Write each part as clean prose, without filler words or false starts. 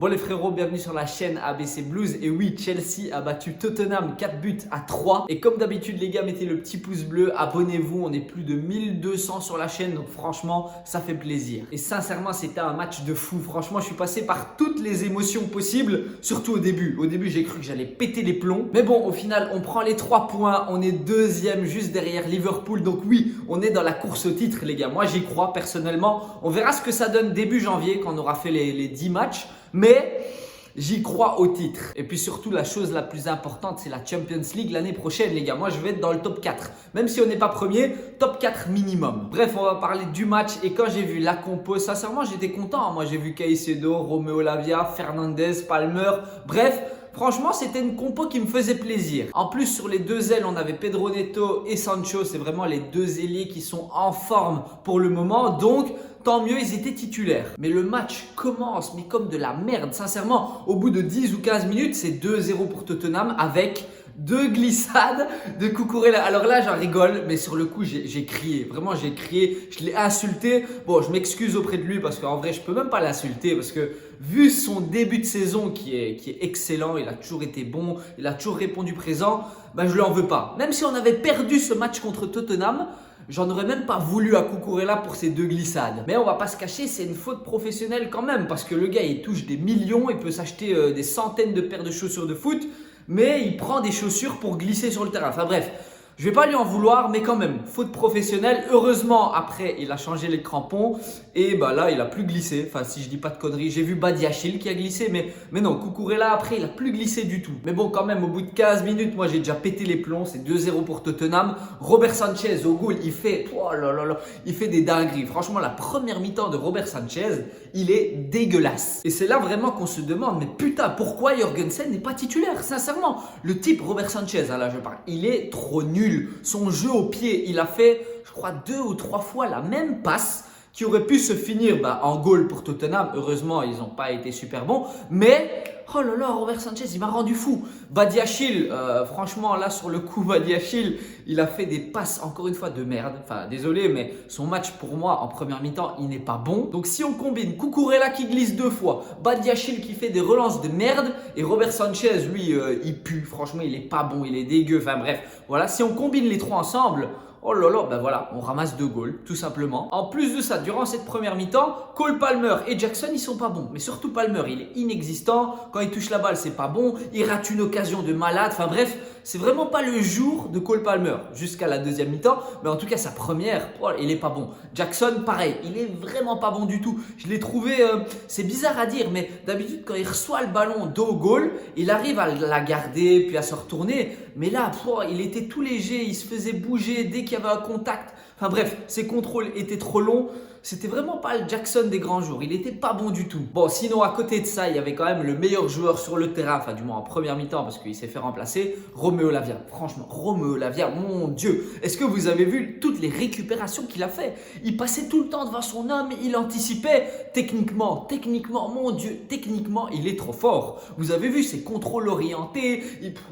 Bon les frérots, bienvenue sur la chaîne ABC Blues. Et oui, Chelsea a battu Tottenham 4 buts à 3. Et comme d'habitude les gars, mettez le petit pouce bleu, abonnez-vous, on est plus de 1200 sur la chaîne. Donc franchement, ça fait plaisir. Et sincèrement, c'était un match de fou. Franchement, je suis passé par toutes les émotions possibles, surtout au début. Au début, j'ai cru que j'allais péter les plombs. Mais bon, au final, on prend les 3 points. On est deuxième juste derrière Liverpool. Donc oui, on est dans la course au titre les gars. Moi, j'y crois personnellement. On verra ce que ça donne début janvier quand on aura fait les 10 matchs. Mais j'y crois au titre. Et puis surtout, la chose la plus importante, c'est la Champions League l'année prochaine, les gars. Moi, je vais être dans le top 4. Même si on n'est pas premier, top 4 minimum. Bref, on va parler du match. Et quand j'ai vu la compo, sincèrement, j'étais content. Moi, j'ai vu Caicedo, Romeo Lavia, Fernandes, Palmer. Bref, franchement, c'était une compo qui me faisait plaisir. En plus, sur les deux ailes, on avait Pedro Neto et Sancho. C'est vraiment les deux ailiers qui sont en forme pour le moment. Donc, tant mieux, ils étaient titulaires. Mais le match commence, mais comme de la merde. Sincèrement, au bout de 10 ou 15 minutes, c'est 2-0 pour Tottenham avec 2 glissades de Cucurella. Alors là, j'en rigole, mais sur le coup, j'ai crié. Vraiment, j'ai crié. Je l'ai insulté. Bon, je m'excuse auprès de lui parce qu'en vrai, je peux même pas l'insulter parce que vu son début de saison qui est excellent, il a toujours été bon, il a toujours répondu présent, ben, je lui en veux pas. Même si on avait perdu ce match contre Tottenham, j'en aurais même pas voulu à Cucurella pour ces 2 glissades. Mais on va pas se cacher, c'est une faute professionnelle quand même. Parce que le gars, il touche des millions, il peut s'acheter des centaines de paires de chaussures de foot. Mais il prend des chaussures pour glisser sur le terrain. Enfin bref, je vais pas lui en vouloir, mais quand même, faute professionnelle. Heureusement, après, il a changé les crampons. Et bah là, il a plus glissé. Enfin, si je dis pas de conneries, j'ai vu Badiachil qui a glissé. Mais non, Cucurella, après, il a plus glissé du tout. Mais bon, quand même, au bout de 15 minutes, moi, j'ai déjà pété les plombs. C'est 2-0 pour Tottenham. Robert Sanchez au goal, il fait, oh là là là, il fait des dingueries. Franchement, la première mi-temps de Robert Sanchez, il est dégueulasse. Et c'est là vraiment qu'on se demande, mais putain, pourquoi Jorgensen n'est pas titulaire? Sincèrement, le type Robert Sanchez, hein, là je parle, il est trop nul. Son jeu au pied, il a fait, je crois, 2 ou 3 fois la même passe qui aurait pu se finir en goal pour Tottenham. Heureusement, ils n'ont pas été super bons. Mais, oh là là, Robert Sanchez, il m'a rendu fou. Badiachil, franchement, là, sur le coup, Badiachil, il a fait des passes, encore une fois, de merde. Enfin, désolé, mais son match, pour moi, en première mi-temps, il n'est pas bon. Donc, si on combine Cucurella qui glisse 2 fois, Badiachil qui fait des relances de merde, et Robert Sanchez, lui, il pue. Franchement, il est pas bon, il est dégueu. Enfin, bref, voilà. Si on combine les trois ensemble, oh là là, ben voilà, on ramasse 2 goals, tout simplement. En plus de ça, durant cette première mi-temps, Cole Palmer et Jackson, ils sont pas bons. Mais surtout Palmer, il est inexistant. Quand il touche la balle, c'est pas bon. Il rate une occasion de malade. Enfin bref, c'est vraiment pas le jour de Cole Palmer jusqu'à la deuxième mi-temps. Mais en tout cas, sa première, oh, il est pas bon. Jackson, pareil, il est vraiment pas bon du tout. Je l'ai trouvé, c'est bizarre à dire, mais d'habitude, quand il reçoit le ballon dos au goal, il arrive à la garder, puis à se retourner. Mais là, il était tout léger, il se faisait bouger dès qu'il y avait un contact. Enfin bref, ses contrôles étaient trop longs. C'était vraiment pas le Jackson des grands jours. Il était pas bon du tout. Bon, sinon, à côté de ça, il y avait quand même le meilleur joueur sur le terrain. Enfin, du moins en première mi-temps, parce qu'il s'est fait remplacer. Romeo Lavia. Franchement, Romeo Lavia, mon Dieu. Est-ce que vous avez vu toutes les récupérations qu'il a fait? Il passait tout le temps devant son homme. Il anticipait. Techniquement, mon Dieu, techniquement, il est trop fort. Vous avez vu ses contrôles orientés.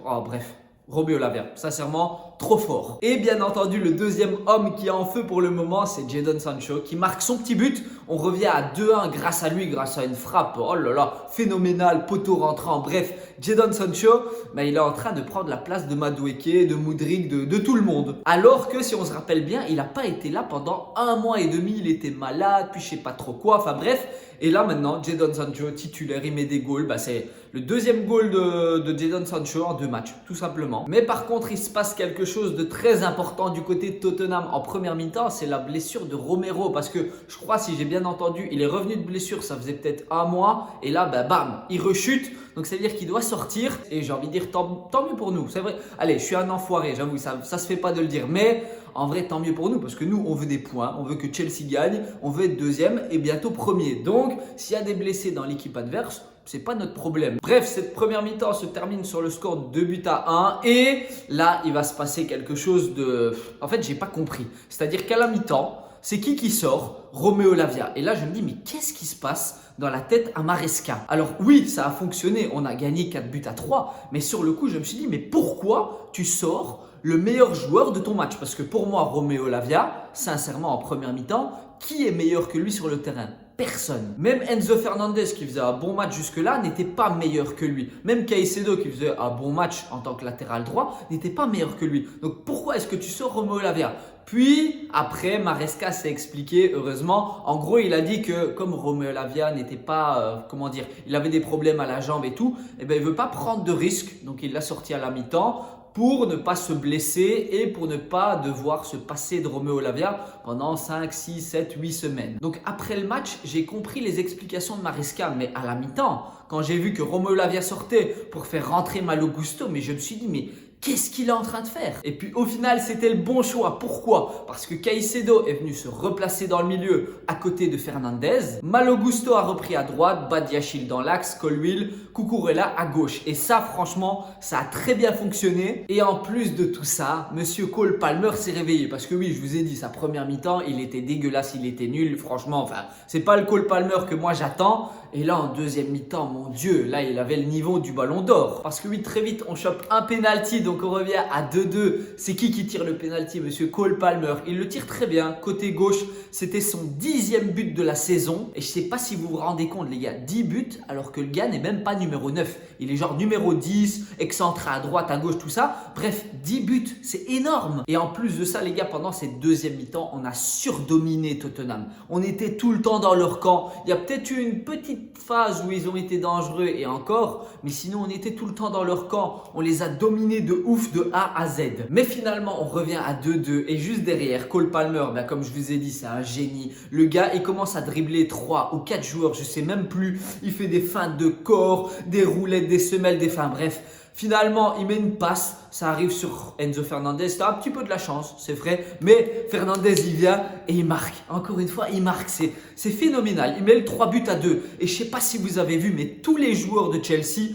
Oh, bref. Romeo Lavia, sincèrement, trop fort. Et bien entendu, le deuxième homme qui est en feu pour le moment, c'est Jadon Sancho qui marque son petit but. On revient à 2-1 grâce à lui, grâce à une frappe, oh là là, phénoménale, poteau rentrant. Bref, Jadon Sancho, il est en train de prendre la place de Madueke, de Mudryk, de tout le monde. Alors que si on se rappelle bien, il n'a pas été là pendant 1 mois et demi, il était malade, puis je sais pas trop quoi, enfin bref. Et là maintenant, Jadon Sancho, titulaire, il met des goals. C'est le deuxième goal de Jadon Sancho en 2 matchs, tout simplement. Mais par contre, il se passe quelque chose de très important du côté de Tottenham en première mi-temps, c'est la blessure de Romero. Parce que je crois, si j'ai bien entendu, il est revenu de blessure, ça faisait peut-être 1 mois. Et là, bam, il rechute. Donc ça veut dire qu'il doit sortir. Et j'ai envie de dire, tant mieux pour nous, c'est vrai. Allez, je suis un enfoiré, j'avoue, ça se fait pas de le dire. Mais en vrai, tant mieux pour nous parce que nous, on veut des points, on veut que Chelsea gagne, on veut être deuxième et bientôt premier. Donc, s'il y a des blessés dans l'équipe adverse, c'est pas notre problème. Bref, cette première mi-temps se termine sur le score de 2 buts à 1 et là, il va se passer quelque chose de... En fait, j'ai pas compris. C'est-à-dire qu'à la mi-temps, c'est qui sort? Romeo Lavia. Et là, je me dis, mais qu'est-ce qui se passe dans la tête à Maresca? Alors oui, ça a fonctionné, on a gagné 4 buts à 3, mais sur le coup, je me suis dit, mais pourquoi tu sors le meilleur joueur de ton match? Parce que pour moi, Romeo Lavia, sincèrement, en première mi-temps, qui est meilleur que lui sur le terrain? personne. Même Enzo Fernandez qui faisait un bon match jusque-là n'était pas meilleur que lui. Même Caicedo qui faisait un bon match en tant que latéral droit n'était pas meilleur que lui. Donc pourquoi est-ce que tu sors Romeo Lavia? Puis après, Maresca s'est expliqué, heureusement. En gros, il a dit que comme Romeo Lavia n'était pas, comment dire, il avait des problèmes à la jambe et tout, eh ben, il ne veut pas prendre de risques. Donc il l'a sorti à la mi-temps pour ne pas se blesser et pour ne pas devoir se passer de Romeo Lavia pendant 5, 6, 7, 8 semaines. Donc après le match, j'ai compris les explications de Maresca, mais à la mi-temps, quand j'ai vu que Romeo Lavia sortait pour faire rentrer Malo Gusto, mais je me suis dit, mais qu'est-ce qu'il est en train de faire? Et puis au final, c'était le bon choix. Pourquoi? Parce que Caicedo est venu se replacer dans le milieu à côté de Fernandez. Malo Gusto a repris à droite, Badiachil dans l'axe, Colwill, Cucurella à gauche. Et ça, franchement, ça a très bien fonctionné. Et en plus de tout ça, Monsieur Cole Palmer s'est réveillé. Parce que oui, je vous ai dit, sa première mi-temps, il était dégueulasse, il était nul. Franchement, enfin, c'est pas le Cole Palmer que moi j'attends. Et là, en deuxième mi-temps, mon Dieu, là, il avait le niveau du ballon d'or. Parce que oui, très vite, on chope un penalty, donc on revient à 2-2. C'est qui tire le penalty? Monsieur Cole Palmer. Il le tire très bien. Côté gauche, c'était son 10e but de la saison. Et je sais pas si vous vous rendez compte, les gars, 10 buts, alors que le gars n'est même pas numéro 9. Il est genre numéro 10, excentré à droite, à gauche, tout ça. Bref, 10 buts, c'est énorme. Et en plus de ça, les gars, pendant cette deuxième mi-temps, on a surdominé Tottenham. On était tout le temps dans leur camp. Il y a peut-être eu une petite phase où ils ont été dangereux et encore, mais sinon on était tout le temps dans leur camp. On les a dominés de ouf de A à Z. Mais finalement, on revient à 2-2 et juste derrière, Cole Palmer, ben, comme je vous ai dit, c'est un génie. Le gars, il commence à dribbler 3 ou 4 joueurs, je sais même plus. Il fait des feintes de corps, des roulettes, des semelles, des fins, bref. Finalement, il met une passe, ça arrive sur Enzo Fernandez, c'est un petit peu de la chance, c'est vrai, mais Fernandez il vient et il marque. Encore une fois, il marque, c'est phénoménal. Il met le 3 buts à 2 et je ne sais pas si vous avez vu, mais tous les joueurs de Chelsea,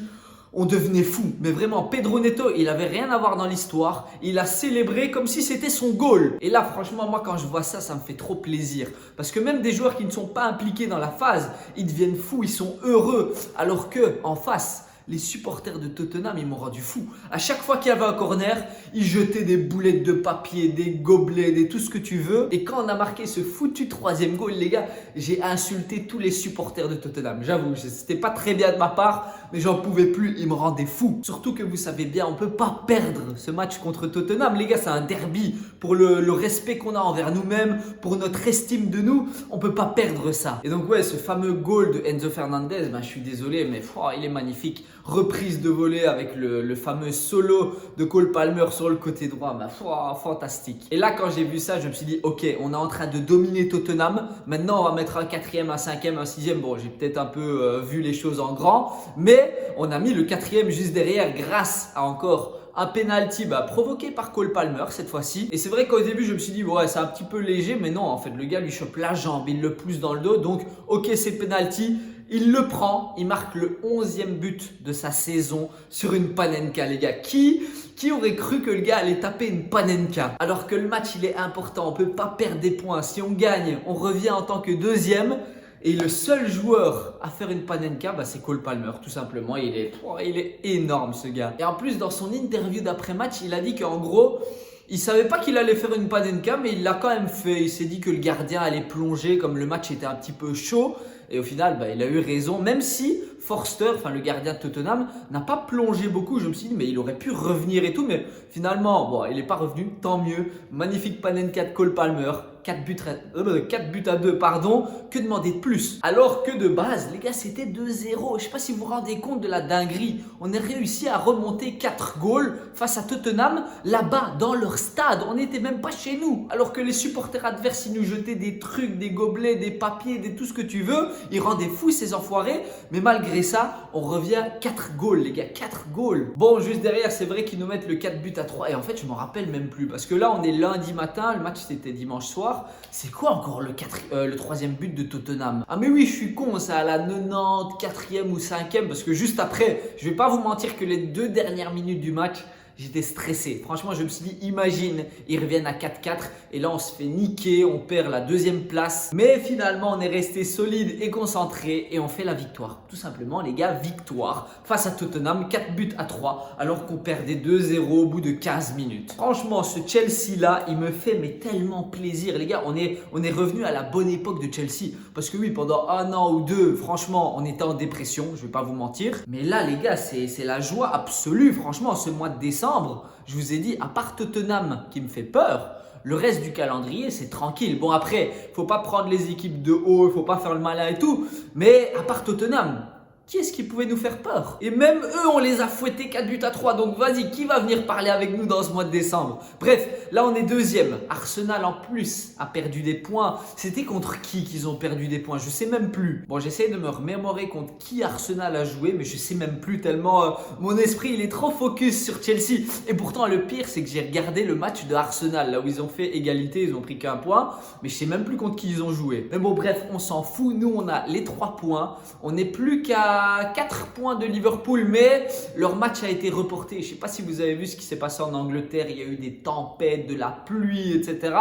on devenait fou. Mais vraiment, Pedro Neto, il avait rien à voir dans l'histoire. Il a célébré comme si c'était son goal. Et là, franchement, moi, quand je vois ça, ça me fait trop plaisir. Parce que même des joueurs qui ne sont pas impliqués dans la phase, ils deviennent fous, ils sont heureux. Alors que en face, les supporters de Tottenham, ils m'ont rendu fou. À chaque fois qu'il y avait un corner, ils jetaient des boulettes de papier, des gobelets, tout ce que tu veux. Et quand on a marqué ce foutu 3e goal, les gars, j'ai insulté tous les supporters de Tottenham. J'avoue, c'était pas très bien de ma part, mais j'en pouvais plus. Ils me rendaient fou. Surtout que vous savez bien, on peut pas perdre ce match contre Tottenham. Les gars, c'est un derby. Pour le respect qu'on a envers nous-mêmes, pour notre estime de nous, on peut pas perdre ça. Et donc ouais, ce fameux goal de Enzo Fernandez, ben, je suis désolé, mais il est magnifique. Reprise de volée avec le fameux solo de Cole Palmer sur le côté droit, ben, fantastique. Et là, quand j'ai vu ça, je me suis dit, ok, on est en train de dominer Tottenham. Maintenant, on va mettre un 4e, un 5e, un 6e. Bon, j'ai peut-être un peu vu les choses en grand, mais on a mis le 4e juste derrière grâce à encore un penalty provoqué par Cole Palmer cette fois-ci. Et c'est vrai qu'au début, je me suis dit, ouais, c'est un petit peu léger, mais non, en fait, le gars lui chope la jambe, il le pousse dans le dos. Donc, ok, c'est penalty. Il le prend, il marque le 11e but de sa saison sur une Panenka, les gars. Qui aurait cru que le gars allait taper une Panenka? Alors que le match, il est important, on ne peut pas perdre des points. Si on gagne, on revient en tant que 2e. Et le seul joueur à faire une Panenka, c'est Cole Palmer, tout simplement. Il est énorme, ce gars. Et en plus, dans son interview d'après-match, il a dit qu'en gros, il savait pas qu'il allait faire une Panenka, mais il l'a quand même fait. Il s'est dit que le gardien allait plonger comme le match était un petit peu chaud. Et au final, il a eu raison, même si Forster, le gardien de Tottenham, n'a pas plongé beaucoup. Je me suis dit, mais il aurait pu revenir et tout. Mais finalement, il n'est pas revenu, tant mieux. Magnifique Panenka de Cole Palmer. 4 buts à 2, pardon. Que demander de plus? Alors que de base, les gars, c'était 2-0. Je ne sais pas si vous vous rendez compte de la dinguerie. On a réussi à remonter 4 goals face à Tottenham, là-bas, dans leur stade. On n'était même pas chez nous. Alors que les supporters adverses, ils nous jetaient des trucs, des gobelets, des papiers, tout ce que tu veux. Ils rendaient fous ces enfoirés. Mais malgré ça, on revient 4 goals, les gars. 4 goals. Bon, juste derrière, c'est vrai qu'ils nous mettent le 4 buts à 3. Et en fait, je m'en rappelle même plus. Parce que là, on est lundi matin. Le match, c'était dimanche soir. C'est quoi encore le 3e but de Tottenham? Ah mais oui, je suis con, c'est à la 94e ou 5e. Parce que juste après, je vais pas vous mentir que les 2 dernières minutes du match, j'étais stressé. Franchement, je me suis dit, imagine, ils reviennent à 4-4 et là, on se fait niquer, on perd la deuxième place. Mais finalement, on est resté solide et concentré et on fait la victoire. Tout simplement, les gars, victoire face à Tottenham, 4-3 alors qu'on perdait 2-0 au bout de 15 minutes. Franchement, ce Chelsea-là, il me fait mais tellement plaisir. Les gars, on est revenu à la bonne époque de Chelsea. Parce que oui, pendant un an ou deux, franchement, on était en dépression, je vais pas vous mentir. Mais là, les gars, c'est la joie absolue. Franchement, ce mois de décembre, je vous ai dit, à part Tottenham qui me fait peur, le reste du calendrier, c'est tranquille. Bon, après, faut pas prendre les équipes de haut, il faut pas faire le malin et tout. Mais à part Tottenham, qui est-ce qui pouvait nous faire peur? Et même eux, on les a fouettés 4-3. Donc vas-y, qui va venir parler avec nous dans ce mois de décembre? Bref, là on est deuxième. Arsenal en plus a perdu des points. C'était contre qui qu'ils ont perdu des points? Je sais même plus. Bon, j'essaie de me remémorer contre qui Arsenal a joué, mais je sais même plus tellement mon esprit il est trop focus sur Chelsea. Et pourtant le pire c'est que j'ai regardé le match de Arsenal, là où ils ont fait égalité, ils ont pris qu'un point, mais je sais même plus contre qui ils ont joué. Mais bon bref, on s'en fout. Nous on a les 3 points. On n'est plus qu'à 4 points de Liverpool, mais leur match a été reporté. Je ne sais pas si vous avez vu ce qui s'est passé en Angleterre. Il y a eu des tempêtes, de la pluie, etc.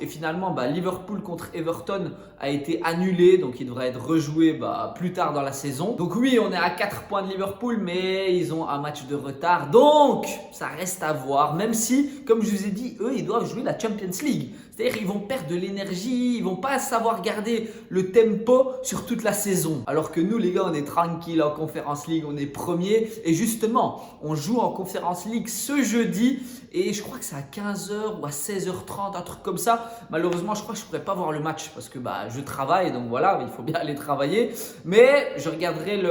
Et finalement, Liverpool contre Everton a été annulé. Donc, il devrait être rejoué plus tard dans la saison. Donc oui, on est à 4 points de Liverpool, mais ils ont un match de retard. Donc, ça reste à voir. Même si, comme je vous ai dit, eux, ils doivent jouer la Champions League. C'est-à-dire qu'ils vont perdre de l'énergie, ils vont pas savoir garder le tempo sur toute la saison. Alors que nous, les gars, on est tranquille en Conference League, on est premier. Et justement, on joue en Conference League ce jeudi et je crois que c'est à 15h ou à 16h30, un truc comme ça. Malheureusement, je crois que je pourrais pas voir le match parce que je travaille, donc voilà, il faut bien aller travailler. Mais je regarderai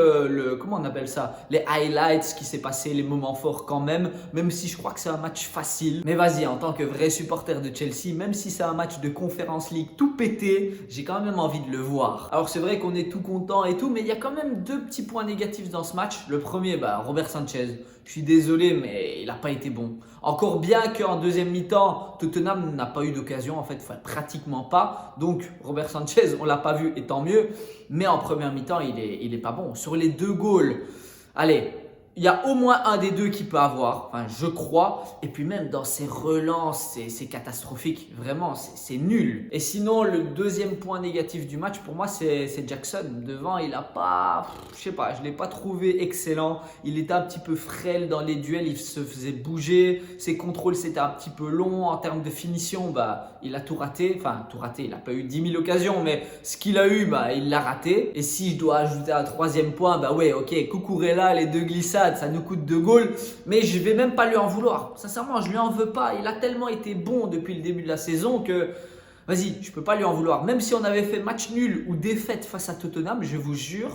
comment on appelle ça? Les highlights, ce qui s'est passé, les moments forts quand même si je crois que c'est un match facile. Mais vas-y, en tant que vrai supporter de Chelsea, même si c'est un match de Conference League tout pété, j'ai quand même envie de le voir. Alors c'est vrai qu'on est tout content et tout, mais il y a quand même 2 petits points négatifs dans ce match. Le premier, Robert Sanchez. Je suis désolé, mais il n'a pas été bon. Encore bien qu'en deuxième mi-temps, Tottenham n'a pas eu d'occasion, en fait, pratiquement pas. Donc Robert Sanchez, on l'a pas vu et tant mieux. Mais en première mi-temps, il est pas bon. Sur les 2 goals, allez, il y a au moins un des 2 qui peut avoir, je crois. Et puis même dans ses relances, c'est catastrophique. Vraiment, c'est nul. Et sinon, le deuxième point négatif du match, pour moi, c'est Jackson. Devant, il a pas, je sais pas, je l'ai pas trouvé excellent. Il était un petit peu frêle dans les duels, il se faisait bouger. Ses contrôles, c'était un petit peu long. En termes de finition, il a tout raté. Enfin, tout raté, il n'a pas eu 10 000 occasions, mais ce qu'il a eu, il l'a raté. Et si je dois ajouter un 3e point, ouais, ok, Cucurella, les 2 glissades, ça nous coûte 2 goals, mais je vais même pas lui en vouloir. Sincèrement, je lui en veux pas. Il a tellement été bon depuis le début de la saison que vas-y, je peux pas lui en vouloir. Même si on avait fait match nul ou défaite face à Tottenham, je vous jure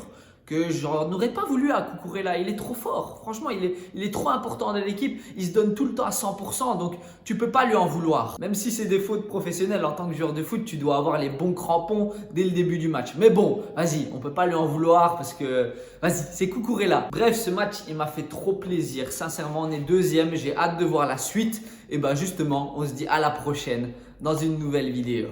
que j'en aurais pas voulu à Cucurella. Il est trop fort. Franchement, il est trop important dans l'équipe. Il se donne tout le temps à 100%. Donc, tu peux pas lui en vouloir. Même si c'est des fautes professionnelles, en tant que joueur de foot, tu dois avoir les bons crampons dès le début du match. Mais bon, vas-y, on peut pas lui en vouloir parce que, vas-y, c'est Cucurella. Bref, ce match, il m'a fait trop plaisir. Sincèrement, on est deuxième. J'ai hâte de voir la suite. Et justement, on se dit à la prochaine dans une nouvelle vidéo.